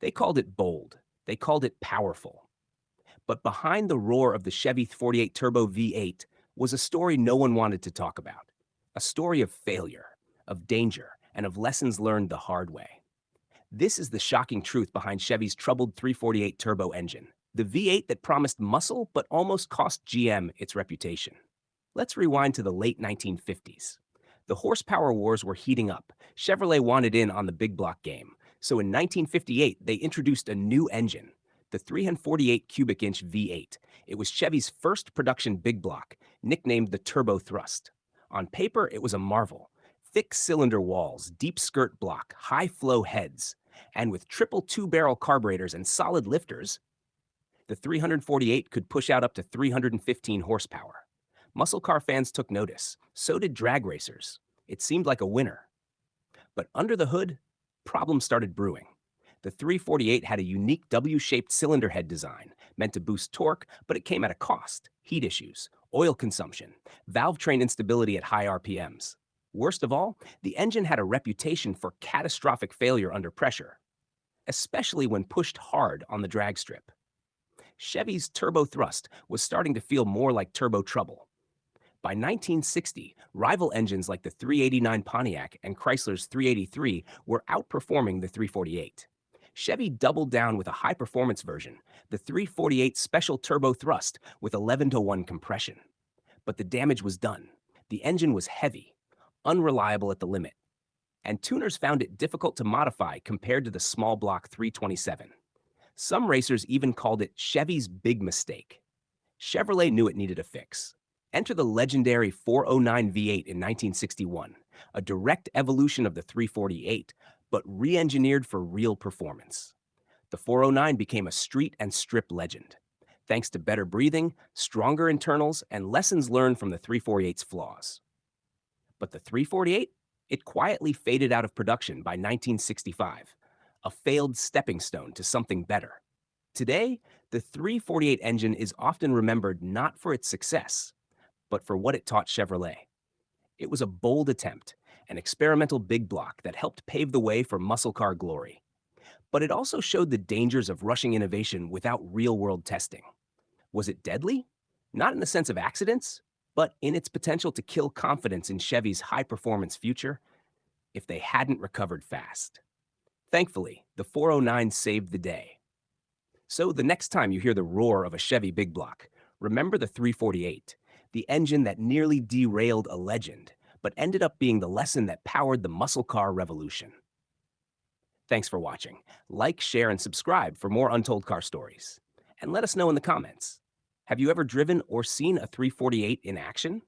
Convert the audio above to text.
They called it bold. They called it powerful. But behind the roar of the Chevy 48 Turbo V8 was a story no one wanted to talk about. A story of failure, of danger, and of lessons learned the hard way. This is the shocking truth behind Chevy's troubled 348 turbo engine, the V8 that promised muscle but almost cost GM its reputation. Let's rewind to the late 1950s. The horsepower wars were heating up. Chevrolet wanted in on the big block game. So in 1958, they introduced a new engine, the 348 cubic inch V8. It was Chevy's first production big block, nicknamed the Turbo Thrust. On paper, it was a marvel. Thick cylinder walls, deep skirt block, high flow heads. And with triple two-barrel carburetors and solid lifters, the 348 could push out up to 315 horsepower. Muscle car fans took notice. So did drag racers. It seemed like a winner. But under the hood, problems started brewing. The 348 had a unique W-shaped cylinder head design, meant to boost torque, but it came at a cost: heat issues, oil consumption, valve train instability at high RPMs. Worst of all, the engine had a reputation for catastrophic failure under pressure, especially when pushed hard on the drag strip. Chevy's turbo thrust was starting to feel more like turbo trouble. By 1960, rival engines like the 389 Pontiac and Chrysler's 383 were outperforming the 348. Chevy doubled down with a high-performance version, the 348 Special Turbo Thrust with 11-to-1 compression. But the damage was done. The engine was heavy, unreliable at the limit, and tuners found it difficult to modify compared to the small block 327. Some racers even called it Chevy's big mistake. Chevrolet knew it needed a fix. Enter the legendary 409 V8 in 1961, a direct evolution of the 348, but re-engineered for real performance. The 409 became a street and strip legend, thanks to better breathing, stronger internals, and lessons learned from the 348's flaws. But the 348? It quietly faded out of production by 1965, a failed stepping stone to something better. Today, the 348 engine is often remembered not for its success, but for what it taught Chevrolet. It was a bold attempt, an experimental big block that helped pave the way for muscle car glory. But it also showed the dangers of rushing innovation without real-world testing. Was it deadly? Not in the sense of accidents, but in its potential to kill confidence in Chevy's high-performance future if they hadn't recovered fast. Thankfully, the 409 saved the day. So the next time you hear the roar of a Chevy big block, remember the 348, the engine that nearly derailed a legend, but ended up being the lesson that powered the muscle car revolution. Thanks for watching. Like, share, and subscribe for more Untold car stories. And let us know in the comments. Have you ever driven or seen a 348 in action?